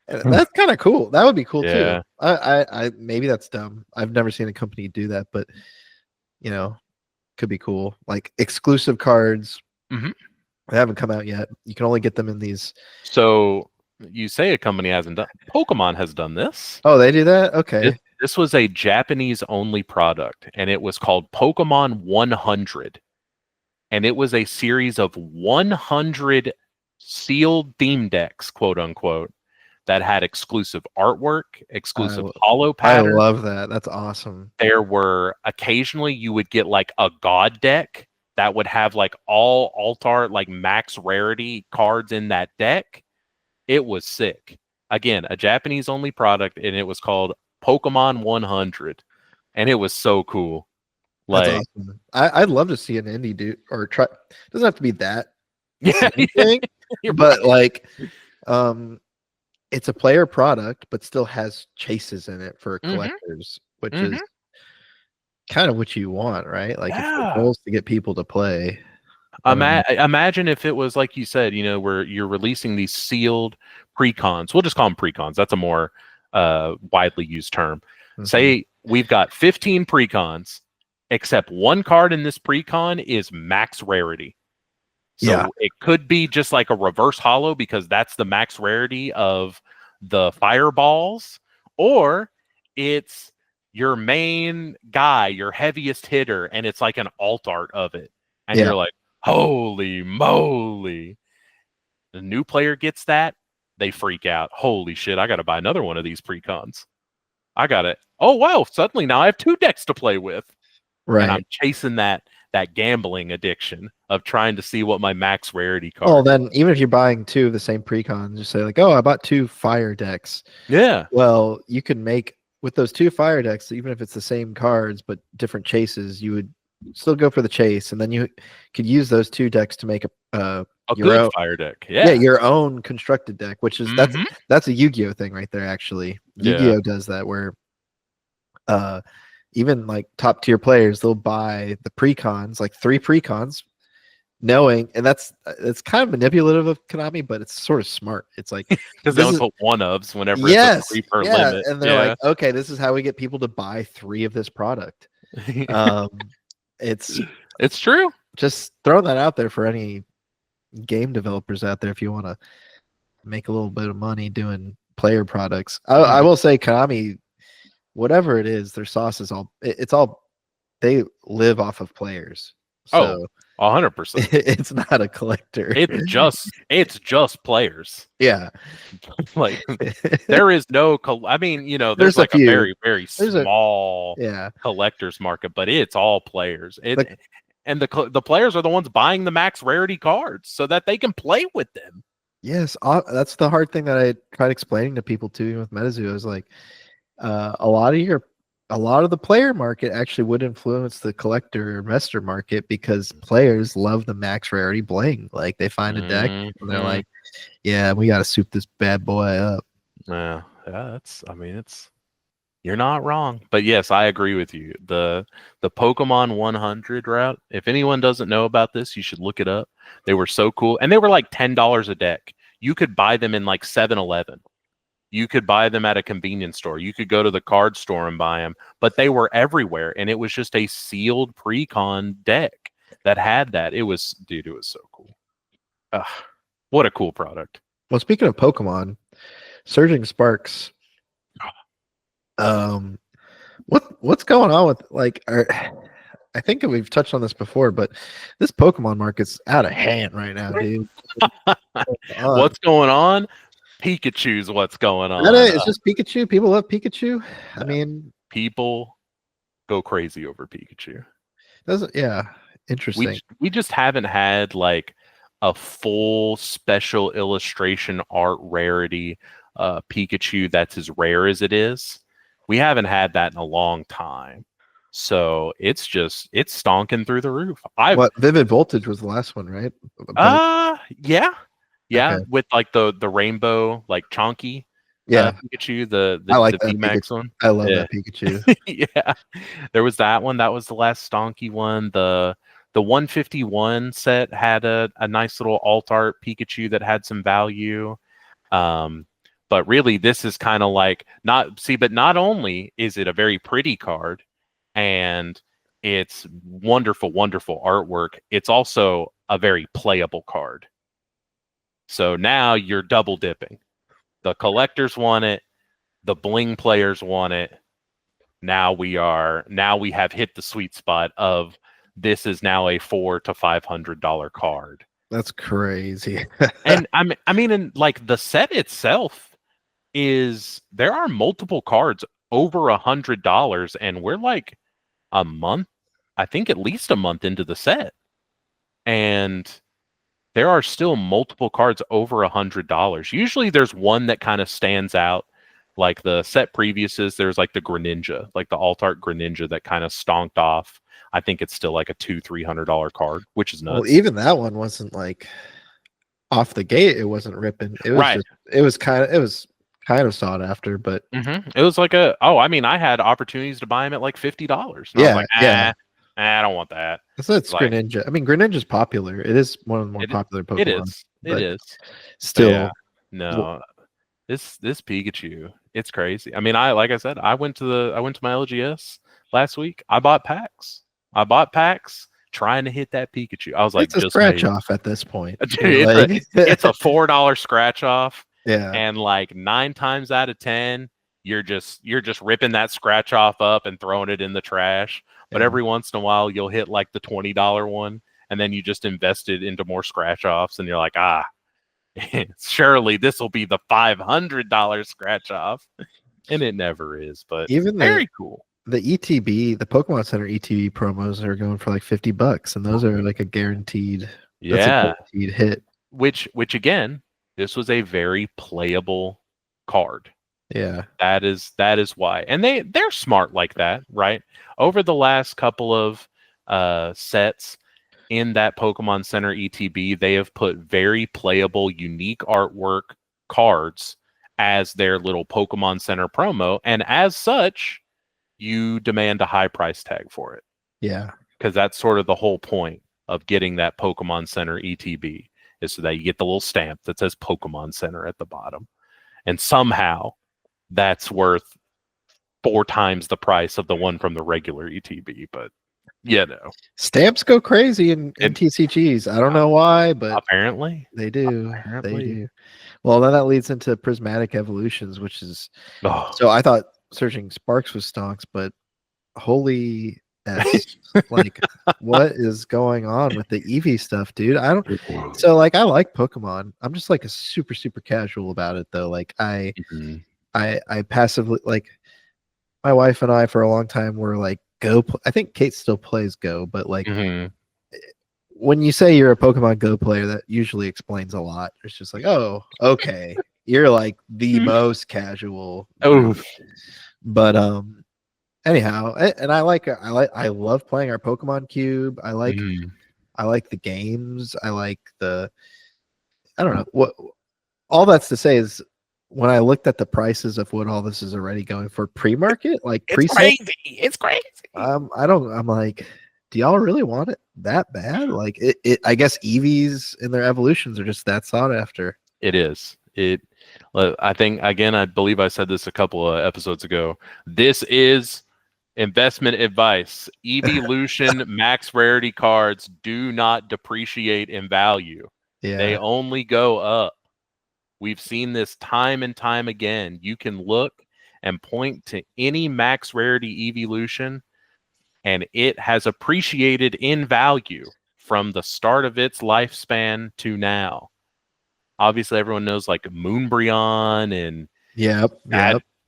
Speaker 1: And that's kind of cool. That would be cool too. I maybe that's dumb. I've never seen a company do that, but could be cool. Like exclusive cards. They haven't come out yet. You can only get them in these.
Speaker 2: So you say a company hasn't done. Pokemon has done this.
Speaker 1: Oh, they do that? Okay.
Speaker 2: This was a Japanese only product, and it was called Pokemon 100. And it was a series of 100 sealed theme decks, quote unquote, that had exclusive artwork, exclusive holo patterns.
Speaker 1: I love that. That's awesome.
Speaker 2: There were occasionally you would get like a god deck that would have like all alt-art, like max rarity cards in that deck. It was sick. Again, a Japanese only product, and it was called Pokemon 100. And it was so cool.
Speaker 1: That's awesome. I'd love to see an indie do or try. It doesn't have to be that. Thing, but like, it's a player product, but still has chases in it for collectors, which is kind of what you want, right? Like, if the goal is to get people to play.
Speaker 2: Imagine if it was like you said, where you're releasing these sealed precons. We'll just call them precons. That's a more widely used term. Say we've got 15 precons, except one card in this precon is max rarity. So it could be just like a reverse holo because that's the max rarity of the fireballs, or it's your main guy, your heaviest hitter, and it's like an alt art of it. And you're like, holy moly. The new player gets that, they freak out. Holy shit, I got to buy another one of these precons. I got it. Oh, wow, suddenly now I have 2 decks to play with.
Speaker 1: Right.
Speaker 2: And I'm chasing that that gambling addiction of trying to see what my max rarity card.
Speaker 1: Oh, then even if you're buying two of the same precons, just say like, oh, I bought two fire decks.
Speaker 2: Yeah.
Speaker 1: Well, you can make with those two fire decks, even if it's the same cards but different chases, you would still go for the chase, and then you could use those two decks to make
Speaker 2: a
Speaker 1: your
Speaker 2: good
Speaker 1: own
Speaker 2: fire deck. Yeah,
Speaker 1: your own constructed deck, which is that's a Yu-Gi-Oh thing right there. Actually, Yu-Gi-Oh does that where even like top tier players, they'll buy the precons, like 3 precons, knowing, and that's it's kind of manipulative of Konami, but it's sort of smart. It's like
Speaker 2: because they don't put one-ups whenever
Speaker 1: yes,
Speaker 2: it's a 3 per limit,
Speaker 1: and they're like, okay, this is how we get people to buy 3 of this product. It's
Speaker 2: true.
Speaker 1: Just throw that out there for any game developers out there if you want to make a little bit of money doing player products. I will say Konami, whatever it is, their sauce is all they live off of players. So
Speaker 2: 100%.
Speaker 1: It's not a collector.
Speaker 2: It's just players.
Speaker 1: Yeah.
Speaker 2: Like there is no I mean, you know, there's like a very, very small collector's market, but it's all players. And the players are the ones buying the max rarity cards so that they can play with them.
Speaker 1: Yes, that's the hard thing that I tried explaining to people too with MetaZoo. Is like a lot of the player market actually would influence the collector investor market because players love the max rarity bling. Like they find a deck and they're like, yeah, we got to soup this bad boy up.
Speaker 2: Yeah, you're not wrong. But yes, I agree with you. The Pokemon 100 route, if anyone doesn't know about this, you should look it up. They were so cool. And they were like $10 a deck. You could buy them in like 7-Eleven. You could buy them at a convenience store. You could go to the card store and buy them. But they were everywhere. And it was just a sealed pre-con deck that had that. It was so cool. What a cool product.
Speaker 1: Well, speaking of Pokemon, Surging Sparks. What's going on with like I think we've touched on this before, but this Pokemon market's out of hand right now, dude.
Speaker 2: What's going on? Pikachu's what's going on.
Speaker 1: It's just Pikachu. People love Pikachu. I mean,
Speaker 2: people go crazy over Pikachu.
Speaker 1: Interesting.
Speaker 2: We just haven't had like a full special illustration art rarity Pikachu that's as rare as it is. We haven't had that in a long time. So it's stonking through the roof.
Speaker 1: Vivid Voltage was the last one, right?
Speaker 2: Yeah.
Speaker 1: Okay.
Speaker 2: With like the rainbow, like chonky Pikachu, the
Speaker 1: I like
Speaker 2: the VMAX one.
Speaker 1: I love that Pikachu.
Speaker 2: Yeah. There was that one. That was the last stonky one. The 151 set had a nice little alt art Pikachu that had some value. But really, this is kind of like but not only is it a very pretty card and it's wonderful, wonderful artwork, it's also a very playable card. So now you're double dipping. The collectors want it, the bling players want it. Now we have hit the sweet spot of this is now a $400 to $500 card.
Speaker 1: That's crazy.
Speaker 2: And I mean, and like the set itself there are multiple cards over $100, and we're like a month, I think at least a month into the set, and there are still multiple cards over $100. Usually there's one that kind of stands out, like the set previously. There's like the Greninja, like the alt art Greninja that kind of stonked off. I think it's still like a $200-300 card, which is nuts.
Speaker 1: Well, even that one wasn't like off the gate. It wasn't ripping. It was it was kind of sought after, but
Speaker 2: it was like I had opportunities to buy them at like $50. I was like, I don't want that.
Speaker 1: It's like, Greninja. I mean, Greninja's popular. It is one of the more popular Pokemon.
Speaker 2: It is.
Speaker 1: Still,
Speaker 2: no. This Pikachu, it's crazy. I mean, like I said, I went to my LGS last week. I bought packs trying to hit that Pikachu. I was like,
Speaker 1: it's a scratch off at this point.
Speaker 2: It's a $4 scratch off.
Speaker 1: Yeah.
Speaker 2: And like 9 times out of 10, you're just ripping that scratch off up and throwing it in the trash. But every once in a while, you'll hit like the $20 one, and then you just invest it into more scratch offs, and you're like, surely this will be the $500 scratch off, and it never is. But
Speaker 1: even
Speaker 2: very cool.
Speaker 1: the ETB, the Pokemon Center ETB promos are going for like $50, and those are like a guaranteed. That's a
Speaker 2: Yeah.
Speaker 1: guaranteed hit.
Speaker 2: Which again, this was a very playable card.
Speaker 1: Yeah.
Speaker 2: That is why. And they're smart like that, right? Over the last couple of sets in that Pokemon Center ETB, they have put very playable, unique artwork cards as their little Pokemon Center promo, and as such, you demand a high price tag for it.
Speaker 1: Yeah.
Speaker 2: Because that's sort of the whole point of getting that Pokemon Center ETB, is so that you get the little stamp that says Pokemon Center at the bottom. And somehow that's worth 4 times the price of the one from the regular ETB. But
Speaker 1: stamps go crazy in TCGs. I don't know why, but
Speaker 2: apparently
Speaker 1: they do. They do. Well, then that leads into prismatic evolutions, which is so I thought searching Sparks was Stonks, but holy S, like what is going on with the Eevee stuff, dude? I don't. So like I like Pokemon. I'm just like a super casual about it though. Like I passively, like my wife and I for a long time were like Go. I think Kate still plays Go, but like when you say you're a Pokemon Go player, that usually explains a lot. It's just like, oh, okay, you're like the most casual.
Speaker 2: Oh,
Speaker 1: but anyhow, and I love playing our Pokemon Cube. I like the games. I like I don't know what. All that's to say is, when I looked at the prices of what all this is already going for pre-market, like
Speaker 2: it's crazy.
Speaker 1: I'm like, do y'all really want it that bad? Like I guess EVs in their evolutions are just that sought after.
Speaker 2: It is. I think, again, I believe I said this a couple of episodes ago. This is investment advice. Evolution max rarity cards do not depreciate in value.
Speaker 1: Yeah.
Speaker 2: They only go up. We've seen this time and time again. You can look and point to any max rarity evolution, and it has appreciated in value from the start of its lifespan to now. Obviously, everyone knows like Moonbryon and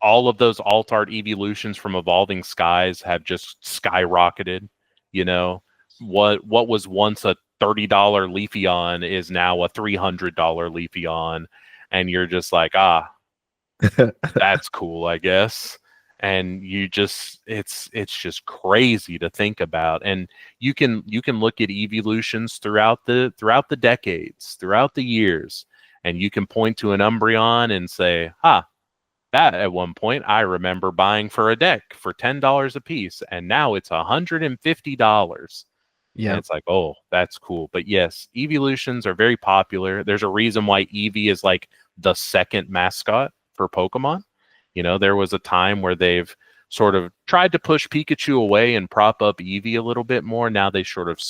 Speaker 2: all of those alt art evolutions from Evolving Skies have just skyrocketed. You know, what was once a $30 Leafeon is now a $300 Leafeon. And you're just like, that's cool, I guess. And you just, it's just crazy to think about. And you can look at evolutions throughout the decades, throughout the years, and you can point to an Umbreon and say, that at one point I remember buying for a deck for $10 a piece, and now it's $150. Yeah, and it's like, oh, that's cool. But yes, evolutions are very popular. There's a reason why Eevee is like the second mascot for Pokemon. You know, there was a time where they've sort of tried to push Pikachu away and prop up Eevee a little bit more. Now they sort of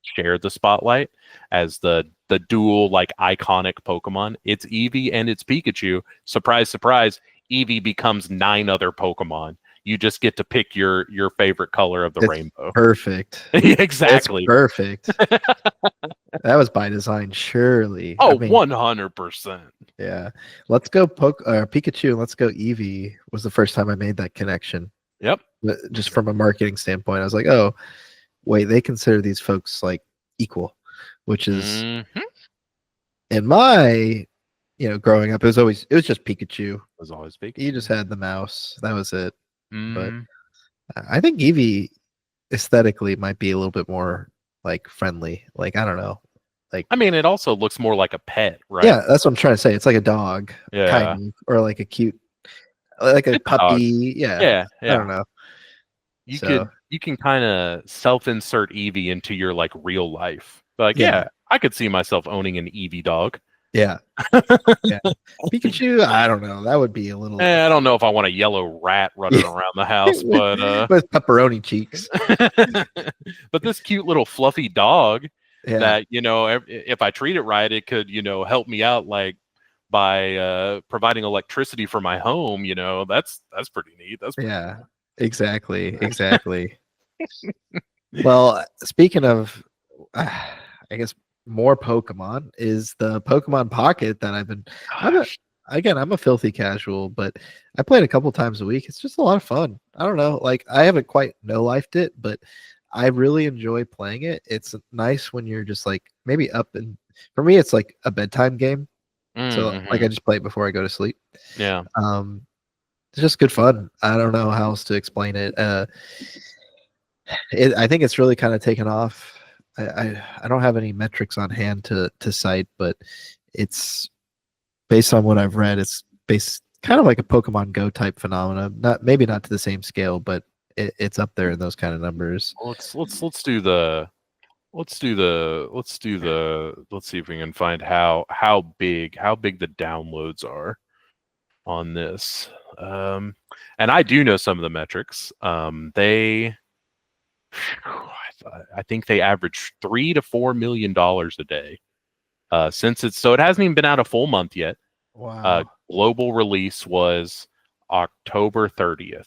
Speaker 2: share the spotlight as the dual, like, iconic Pokemon. It's Eevee and it's Pikachu. Surprise, surprise, Eevee becomes 9 other Pokemon. You just get to pick your favorite color of the rainbow.
Speaker 1: Perfect.
Speaker 2: Exactly.
Speaker 1: It's perfect. That was by design, surely.
Speaker 2: Oh, 100%.
Speaker 1: Yeah. Let's go Pikachu and let's go Eevee was the first time I made that connection.
Speaker 2: Yep.
Speaker 1: Just from a marketing standpoint, I was like, oh, wait, they consider these folks like equal, which is in my, growing up, it was just Pikachu.
Speaker 2: It was always Pikachu.
Speaker 1: You just had the mouse. That was it. But I think Eevee aesthetically might be a little bit more like friendly. Like, I don't know. Like,
Speaker 2: I mean, it also looks more like a pet, right?
Speaker 1: Yeah, that's what I'm trying to say. It's like a dog, kind of, or like a cute, like a puppy. Yeah. I don't know.
Speaker 2: You can kind of self-insert Eevee into your like real life. Like, yeah, I could see myself owning an Eevee dog.
Speaker 1: Yeah. Yeah. Pikachu, I don't know. That would be a little.
Speaker 2: I don't know if I want a yellow rat running around the house, but
Speaker 1: with pepperoni cheeks.
Speaker 2: But this cute little fluffy dog that, if I treat it right, it could, help me out, like, by providing electricity for my home. That's pretty neat. That's pretty
Speaker 1: cool. Exactly. Well, speaking of, I guess, more Pokemon is the Pokemon Pocket that I've been again, I'm a filthy casual, but I play it a couple times a week. It's just a lot of fun. I don't know, like I haven't quite no-lifed it, but I really enjoy playing it. It's nice when you're just like maybe up and for me, it's like a bedtime game. So like I
Speaker 2: Mm-hmm.
Speaker 1: just play it before I go to sleep.
Speaker 2: Yeah.
Speaker 1: Um, it's just good fun. I don't know how else to explain it. I think it's really kind of taken off. I don't have any metrics on hand to cite, but it's based on what I've read. It's based kind of like a Pokemon Go type phenomena. Not maybe not to the same scale, but it's up there in those kind of numbers.
Speaker 2: Let's do the let's do the let's see if we can find how big the downloads are on this. And I do know some of the metrics. They I think they average $3 to $4 million a day. Since it's so it hasn't even been out a full month yet.
Speaker 1: Wow.
Speaker 2: Global release was October 30th.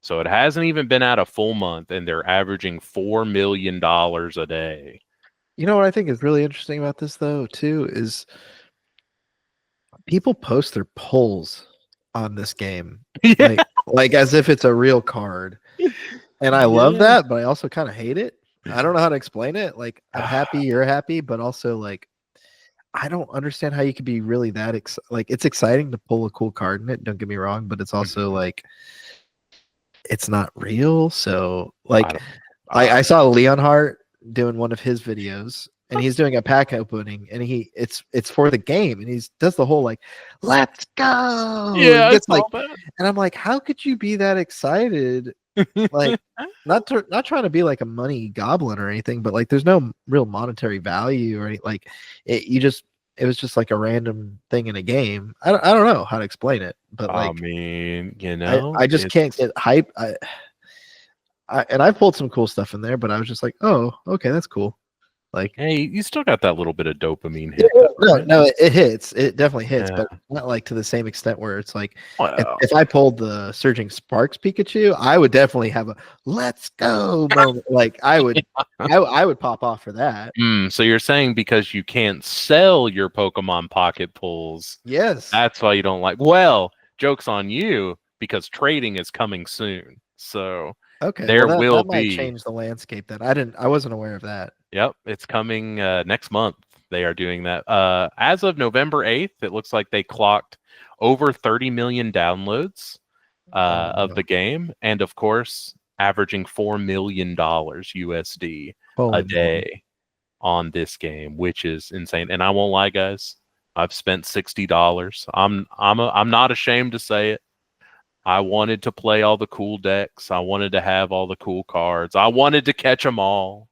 Speaker 2: So it hasn't even been out a full month, and they're averaging $4 million a day.
Speaker 1: You know what I think is really interesting about this though, too, is people post their polls on this game.
Speaker 2: Yeah.
Speaker 1: Like as if it's a real card. And I love
Speaker 2: Yeah.
Speaker 1: that, but I also kind of hate it. I don't know how to explain it. Like I'm happy you're happy, but also like I don't understand how you could be really that like it's exciting to pull a cool card in it, don't get me wrong, but it's also like it's not real. So
Speaker 2: I
Speaker 1: like
Speaker 2: don't.
Speaker 1: I saw Leonhardt doing one of his videos and he's doing a pack opening and it's for the game and he's does the whole like let's go
Speaker 2: Yeah,
Speaker 1: and
Speaker 2: I
Speaker 1: gets
Speaker 2: saw
Speaker 1: like and I'm like how could you be that excited like
Speaker 2: that.
Speaker 1: not trying to be like a money goblin or anything but like there's no real monetary value or any, like it was just like a random thing in a game. I don't know how to explain it but
Speaker 2: I
Speaker 1: like
Speaker 2: mean,
Speaker 1: I just can't
Speaker 2: it's
Speaker 1: get hype. And I pulled some cool stuff in there, but I was just like, oh, okay, that's cool. Like,
Speaker 2: hey, you still got that little bit of dopamine
Speaker 1: yeah,
Speaker 2: hit though,
Speaker 1: no,
Speaker 2: right?
Speaker 1: no, it hits. It definitely hits,
Speaker 2: Yeah.
Speaker 1: but not like to the same extent where it's like
Speaker 2: Well,
Speaker 1: if I pulled the Surging Sparks Pikachu, I would definitely have a let's go moment. Like I would pop off for that.
Speaker 2: so you're saying because you can't sell your Pokemon Pocket pulls,
Speaker 1: Yes.
Speaker 2: that's why you don't like. Well, joke's on you because trading is coming soon. So
Speaker 1: Okay. Well,
Speaker 2: there will
Speaker 1: that might
Speaker 2: be.
Speaker 1: change the landscape. Then I wasn't aware of that.
Speaker 2: Yep, it's coming next month. They are doing that. As of November 8th, it looks like they clocked over 30 million downloads
Speaker 1: Oh,
Speaker 2: of
Speaker 1: no.
Speaker 2: the game, and of course, averaging $4 million USD a
Speaker 1: Holy moly.
Speaker 2: day on this game, which is insane. And I won't lie, guys, I've spent $60. I'm not ashamed to say it. I wanted to play all the cool decks. I wanted to have all the cool cards. I wanted to catch them all.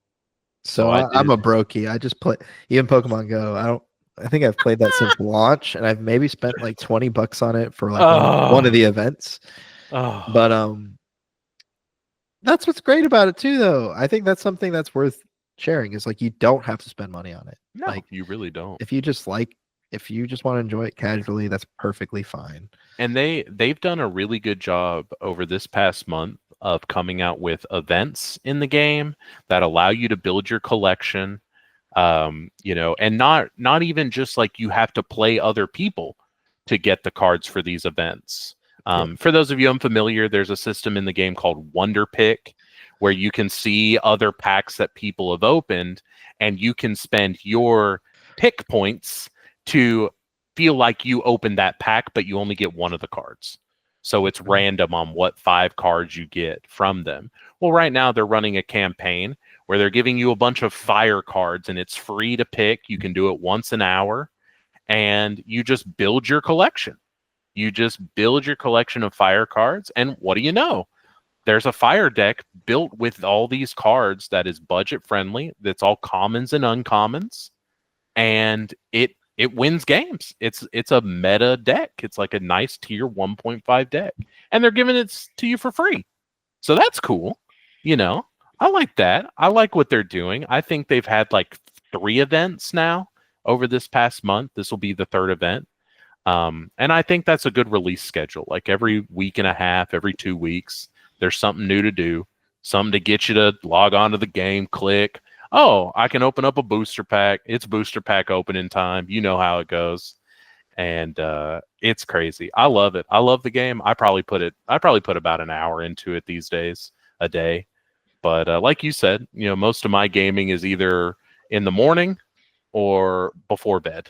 Speaker 2: So
Speaker 1: So
Speaker 2: I
Speaker 1: I'm
Speaker 2: did.
Speaker 1: a brokey. I just play even Pokemon Go. I think I've played that since launch, and I've maybe spent like $20 on it for like one of
Speaker 2: Oh,
Speaker 1: the events.
Speaker 2: oh
Speaker 1: But that's what's great about it too, though. I think that's something that's worth sharing. Is like you don't have to spend money on it.
Speaker 2: no,
Speaker 1: Like
Speaker 2: you really don't.
Speaker 1: if you just want to enjoy it casually, that's perfectly fine.
Speaker 2: And they've done a really good job over this past month of coming out with events in the game that allow you to build your collection. And not even just like you have to play other people to get the cards for these events.
Speaker 1: Yeah.
Speaker 2: For those of you unfamiliar, there's a system in the game called Wonder Pick where you can see other packs that people have opened and you can spend your pick points to feel like you opened that pack, but you only get one of the cards. So it's random on what 5 cards you get from them. Well, right now they're running a campaign where they're giving you a bunch of fire cards and it's free to pick. You can do it once an hour and you just build your collection. You just build your collection of fire cards. And what do you know? There's a fire deck built with all these cards that is budget friendly. That's all commons and uncommons. And it wins games. It's a meta deck. It's like a nice tier 1.5 deck. And they're giving it to you for free. So that's cool. I like that. I like what they're doing. I think they've had like 3 events now over this past month. This will be the 3rd event. And I think that's a good release schedule. Like every week and a half, every 2 weeks, there's something new to do, something to get you to log on to the game, click. Oh, I can open up a booster pack. It's booster pack opening time. You know how it goes. and it's crazy. I love it. I love the game. I probably put about an hour into it these days a day. But like you said, most of my gaming is either in the morning or before bed,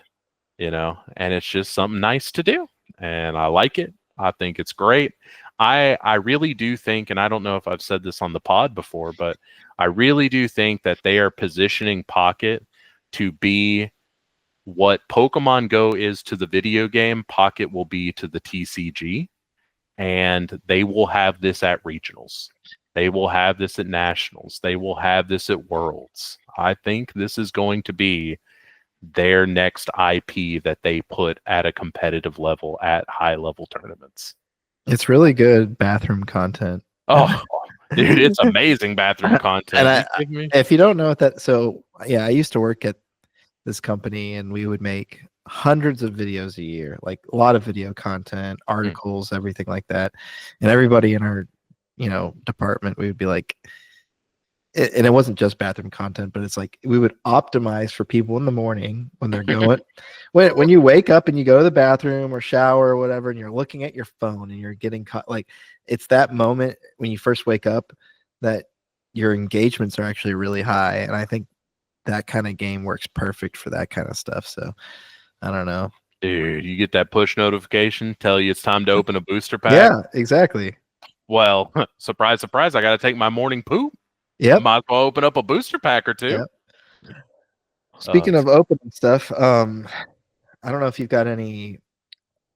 Speaker 2: and it's just something nice to do, and I like it. I think it's great. I really do think, and I don't know if I've said this on the pod before, but I really do think that they are positioning Pocket to be what Pokemon Go is to the video game, Pocket will be to the TCG, and they will have this at regionals. They will have this at nationals. They will have this at worlds. I think this is going to be their next IP that they put at a competitive level at high level tournaments.
Speaker 1: It's really good bathroom content.
Speaker 2: Oh, dude, it's amazing bathroom content.
Speaker 1: And if you don't know what that, so yeah, I used to work at this company and we would make hundreds of videos a year, like a lot of video content, articles, everything like that. And everybody in our, department, we would be like, and it wasn't just bathroom content, but it's like we would optimize for people in the morning when they're going, when you wake up and you go to the bathroom or shower or whatever, and you're looking at your phone and you're getting caught. Like it's that moment when you first wake up that your engagements are actually really high. And I think that kind of game works perfect for that kind of stuff. So I don't know.
Speaker 2: Dude, you get that push notification, tell you it's time to open a booster pack.
Speaker 1: Yeah, exactly.
Speaker 2: Well, surprise, surprise, I got to take my morning poop.
Speaker 1: Yep.
Speaker 2: Might as well open up a booster pack or two.
Speaker 1: Yep. Speaking of opening stuff, I don't know if you've got any,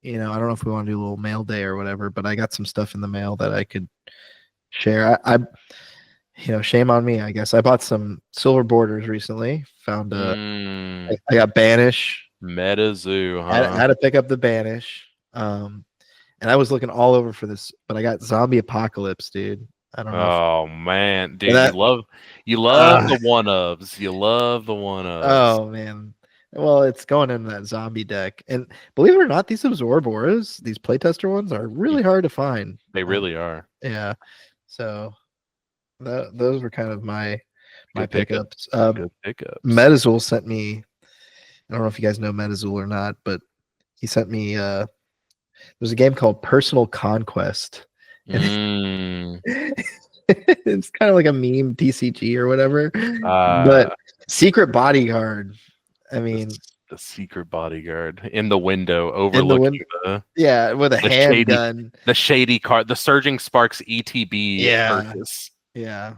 Speaker 1: I don't know if we want to do a little mail day or whatever, but I got some stuff in the mail that I could share. I shame on me, I guess. I bought some silver borders recently. Found I got Banish.
Speaker 2: MetaZoo, huh?
Speaker 1: I had to pick up the Banish. And I was looking all over for this, but I got Zombie Apocalypse, dude. I don't know.
Speaker 2: Oh man, dude, you love the one-ofs. You love the one-ofs.
Speaker 1: Oh man. Well, it's going into that zombie deck. And believe it or not, these Absorb Auras, these playtester ones, are really hard to find.
Speaker 2: They really are.
Speaker 1: Yeah. So those were kind of my pickups.
Speaker 2: Good pickups.
Speaker 1: Metazul sent me, I don't know if you guys know Metazul or not, but he sent me there's a game called Personal Conquest. It's kind of like a meme TCG or whatever. But Secret Bodyguard. I mean,
Speaker 2: the Secret Bodyguard in the window overlooking
Speaker 1: with a handgun.
Speaker 2: The shady card, the Surging Sparks ETB purchase.
Speaker 1: Yeah.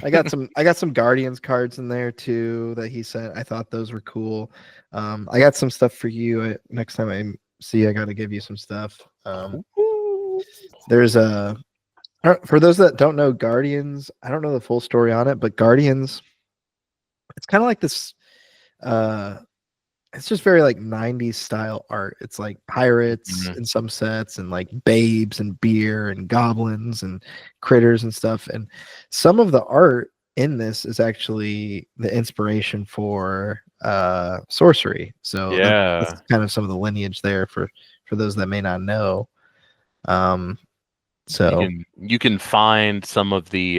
Speaker 1: I got some Guardians cards in there too that he sent. I thought those were cool. I got some stuff for you. Next time I see you, I got to give you some stuff. There's for those that don't know Guardians, I don't know the full story on it, but Guardians, it's kind of like this it's just very like 90s style art. It's like pirates in some sets and like babes and beer and goblins and critters and stuff. And some of the art in this is actually the inspiration for sorcery. So that's kind of some of the lineage there for those that may not know. So
Speaker 2: you can find some of the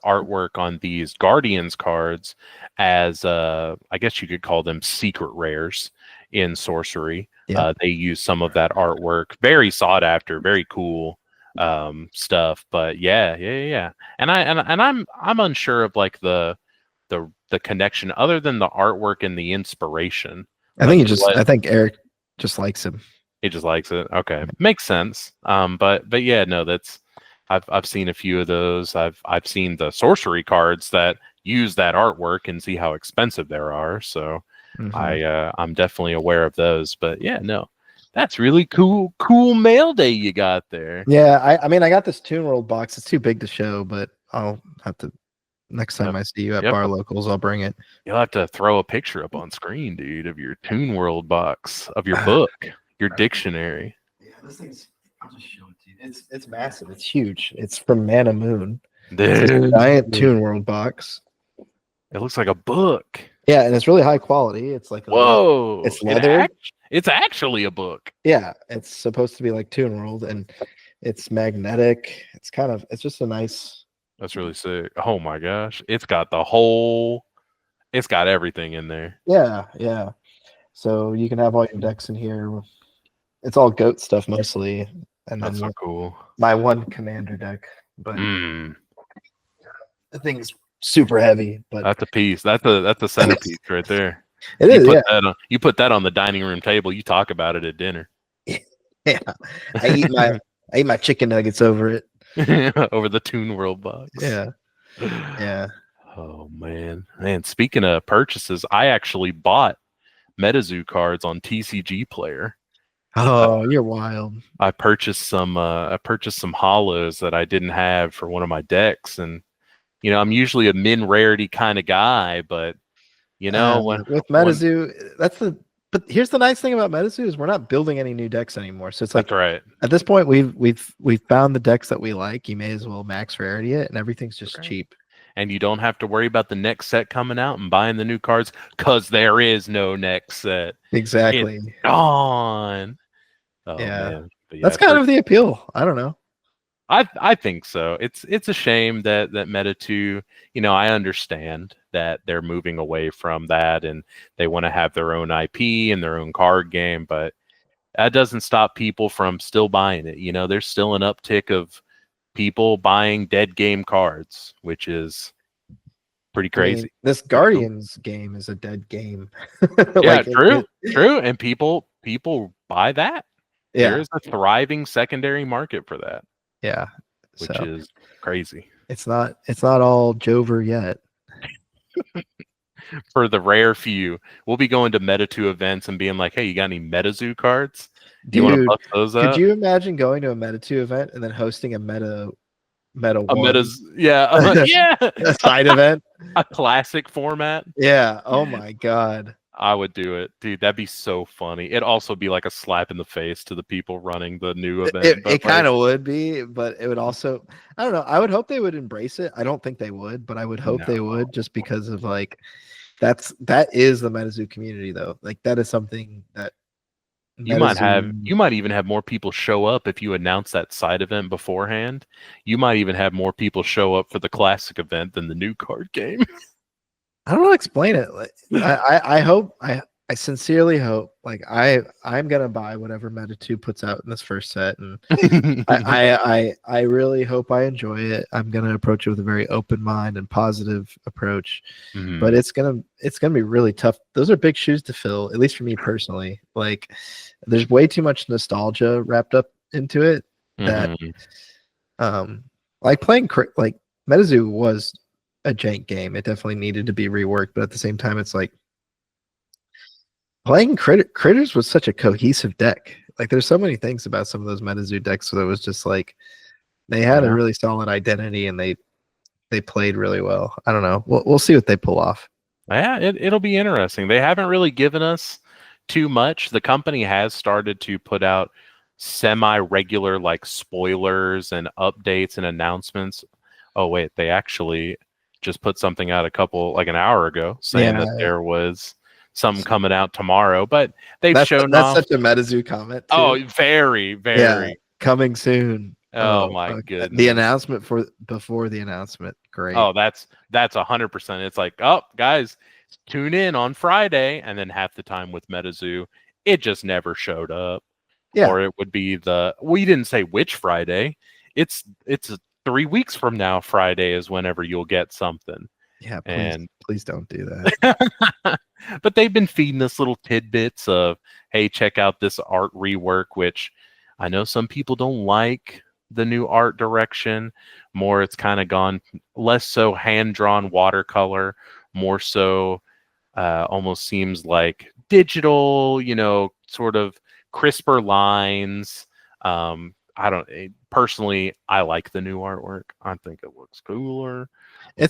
Speaker 2: artwork on these Guardians cards as I guess you could call them secret rares in Sorcery.
Speaker 1: Yeah.
Speaker 2: They use some of that artwork, very sought after, very cool stuff. But yeah. And I'm unsure of like the connection other than the artwork and the inspiration.
Speaker 1: I think Eric just likes him.
Speaker 2: He just likes it. Okay, makes sense. But yeah, no, that's I've seen a few of those. I've seen the sorcery cards that use that artwork and see how expensive there are. So I'm definitely aware of those. But yeah, no, that's really cool. Cool mail day you got there.
Speaker 1: Yeah, I mean I got this Toon World box. It's too big to show, but I'll have to next time I see you at Bar Locals, I'll bring it.
Speaker 2: You'll have to throw a picture up on screen, dude, of your Toon World box of your book. Your dictionary.
Speaker 1: Yeah, this thing's. I'll just show it to you. It's massive. It's huge. It's from Mana Moon. It's a giant Toon World box.
Speaker 2: It looks like a book.
Speaker 1: Yeah, and it's really high quality. It's like it's leather.
Speaker 2: It's actually a book.
Speaker 1: Yeah, it's supposed to be like Toon World, and it's magnetic. It's just a nice.
Speaker 2: That's really sick. Oh my gosh, it's got everything in there.
Speaker 1: Yeah. So you can have all your decks in here. it's all goat stuff mostly, and
Speaker 2: That's
Speaker 1: then
Speaker 2: so cool.
Speaker 1: my one commander deck. But
Speaker 2: Mm,
Speaker 1: the thing's super heavy. But
Speaker 2: that's a piece. That's a centerpiece right there.
Speaker 1: it is, yeah.
Speaker 2: You put that on the dining room table. You talk about it at dinner.
Speaker 1: Yeah, I eat my chicken nuggets over it.
Speaker 2: Over the Toon World box.
Speaker 1: Yeah, yeah.
Speaker 2: Oh man. Speaking of purchases, I actually bought MetaZoo cards on TCG Player.
Speaker 1: Oh, you're wild.
Speaker 2: I purchased some hollows that I didn't have for one of my decks, and I'm usually a min rarity kind of guy, but
Speaker 1: with MetaZoo, but here's the nice thing about MetaZoo is we're not building any new decks anymore. So it's like,
Speaker 2: that's right.
Speaker 1: At this point, we've found the decks that we like. You may as well max rarity it, and everything's just cheap.
Speaker 2: And you don't have to worry about the next set coming out and buying the new cards because there is no next set.
Speaker 1: Exactly.
Speaker 2: It's gone. Oh
Speaker 1: yeah.
Speaker 2: man. But
Speaker 1: That's kind of the appeal. I don't know.
Speaker 2: I think so. It's a shame that Meta 2, I understand that they're moving away from that and they want to have their own IP and their own card game, but that doesn't stop people from still buying it. There's still an uptick of people buying dead game cards, which is pretty crazy.
Speaker 1: I mean, this Guardians game is a dead game.
Speaker 2: Yeah, true. And people buy that.
Speaker 1: Yeah.
Speaker 2: There is a thriving secondary market for that.
Speaker 1: Yeah.
Speaker 2: Which is crazy.
Speaker 1: It's not all Jover yet.
Speaker 2: For the rare few, we'll be going to Meta 2 events and being like, hey, you got any MetaZoo cards? Do you want to bust those up?
Speaker 1: Could you imagine going to a Meta 2 event and then hosting a Meta 1?
Speaker 2: Yeah.
Speaker 1: A side event?
Speaker 2: A classic format?
Speaker 1: Yeah. Oh my God.
Speaker 2: I would do it, dude. That'd be so funny. It'd also be like a slap in the face to the people running the new event.
Speaker 1: It kind of would be, but it would also, I don't know. I would hope they would embrace it. I don't think they would, but I would hope they would, just because of like, that is the MetaZoo community though. Like that is something that
Speaker 2: you might even have more people show up if you announce that side event beforehand. You might even have more people show up for the classic event than the new card game.
Speaker 1: I don't know how to explain it. Like, I sincerely hope, like I'm gonna buy whatever Meta 2 puts out in this first set, and I really hope I enjoy it. I'm gonna approach it with a very open mind and positive approach, but it's gonna be really tough. Those are big shoes to fill, at least for me personally. Like, there's way too much nostalgia wrapped up into it that, like playing like MetaZoo was a jank game. It definitely needed to be reworked, but at the same time, it's like playing Critters was such a cohesive deck. Like there's so many things about some of those MetaZoo decks that was just like they had a really solid identity and they played really well. I don't know. We'll see what they pull off.
Speaker 2: Yeah, it'll be interesting. They haven't really given us too much. The company has started to put out semi-regular like spoilers and updates and announcements. Oh wait, they actually just put something out an hour ago saying that there was something coming out tomorrow, but that's such a
Speaker 1: MetaZoo comment too.
Speaker 2: Oh, very, very
Speaker 1: coming soon.
Speaker 2: Oh my goodness.
Speaker 1: The announcement before the announcement. Great.
Speaker 2: Oh, that's 100%. It's like, oh guys, tune in on Friday, and then half the time with MetaZoo, it just never showed up. Yeah. Or it would be we didn't say which Friday. It's 3 weeks from now, Friday is whenever you'll get something.
Speaker 1: Yeah, please don't do that.
Speaker 2: But they've been feeding us little tidbits of, hey, check out this art rework, which I know some people don't like the new art direction. More, it's kind of gone less so hand-drawn watercolor, more so almost seems like digital, sort of crisper lines. Personally, I like the new artwork. I think it looks cooler.
Speaker 1: It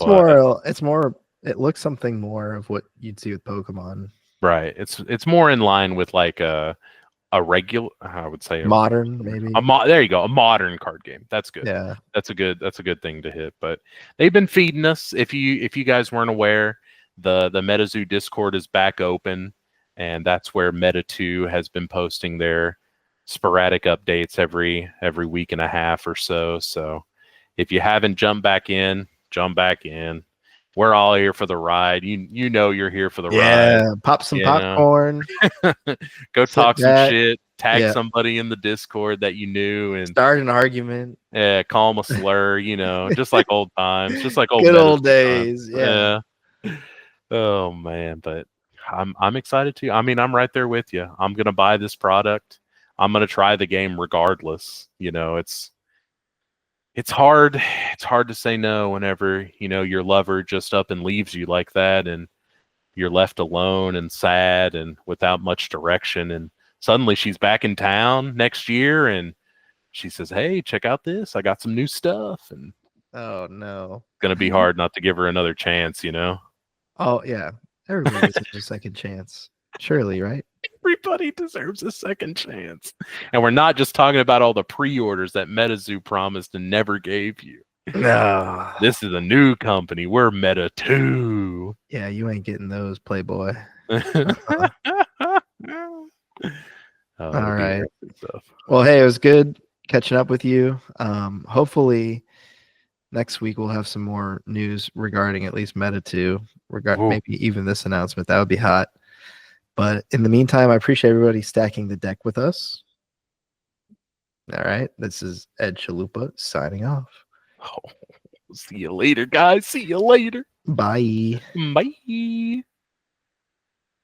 Speaker 1: looks something more of what you'd see with Pokemon.
Speaker 2: Right. It's more in line with like a regular, I would say
Speaker 1: modern, maybe.
Speaker 2: There you go, a modern card game. That's good.
Speaker 1: Yeah.
Speaker 2: That's a good thing to hit. But they've been feeding us. If you guys weren't aware, the MetaZoo Discord is back open, and that's where Meta 2 has been posting their sporadic updates every week and a half or so. So if you haven't jumped back in, jump back in. we're all here for the ride. You know you're here for the ride.
Speaker 1: Yeah, pop some popcorn.
Speaker 2: Go talk some
Speaker 1: back.
Speaker 2: shit. Tag somebody in the Discord that you knew and
Speaker 1: start an argument.
Speaker 2: Yeah, call them a slur. You know, just like old times, just like old
Speaker 1: good old days. Yeah.
Speaker 2: Oh man, but I'm excited too. I mean, I'm right there with you. I'm gonna buy this product. I'm gonna try the game regardless. You know, it's hard. It's hard to say no whenever your lover just up and leaves you like that, and you're left alone and sad and without much direction. And suddenly she's back in town next year, and she says, "Hey, check out this. I got some new stuff." And
Speaker 1: oh no,
Speaker 2: it's gonna be hard not to give her another chance.
Speaker 1: Oh yeah, everybody deserves a second chance. Surely, right?
Speaker 2: Everybody deserves a second chance. And we're not just talking about all the pre-orders that MetaZoo promised and never gave you.
Speaker 1: No.
Speaker 2: This is a new company. We're Meta 2.
Speaker 1: Yeah, you ain't getting those, Playboy. All right. Well, hey, it was good catching up with you. Hopefully next week we'll have some more news regarding at least Meta 2, maybe even this announcement. That would be hot. But in the meantime, I appreciate everybody stacking the deck with us. All right. This is Ed Chalupa signing off.
Speaker 2: See you later, guys. See you later.
Speaker 1: Bye.
Speaker 2: Bye.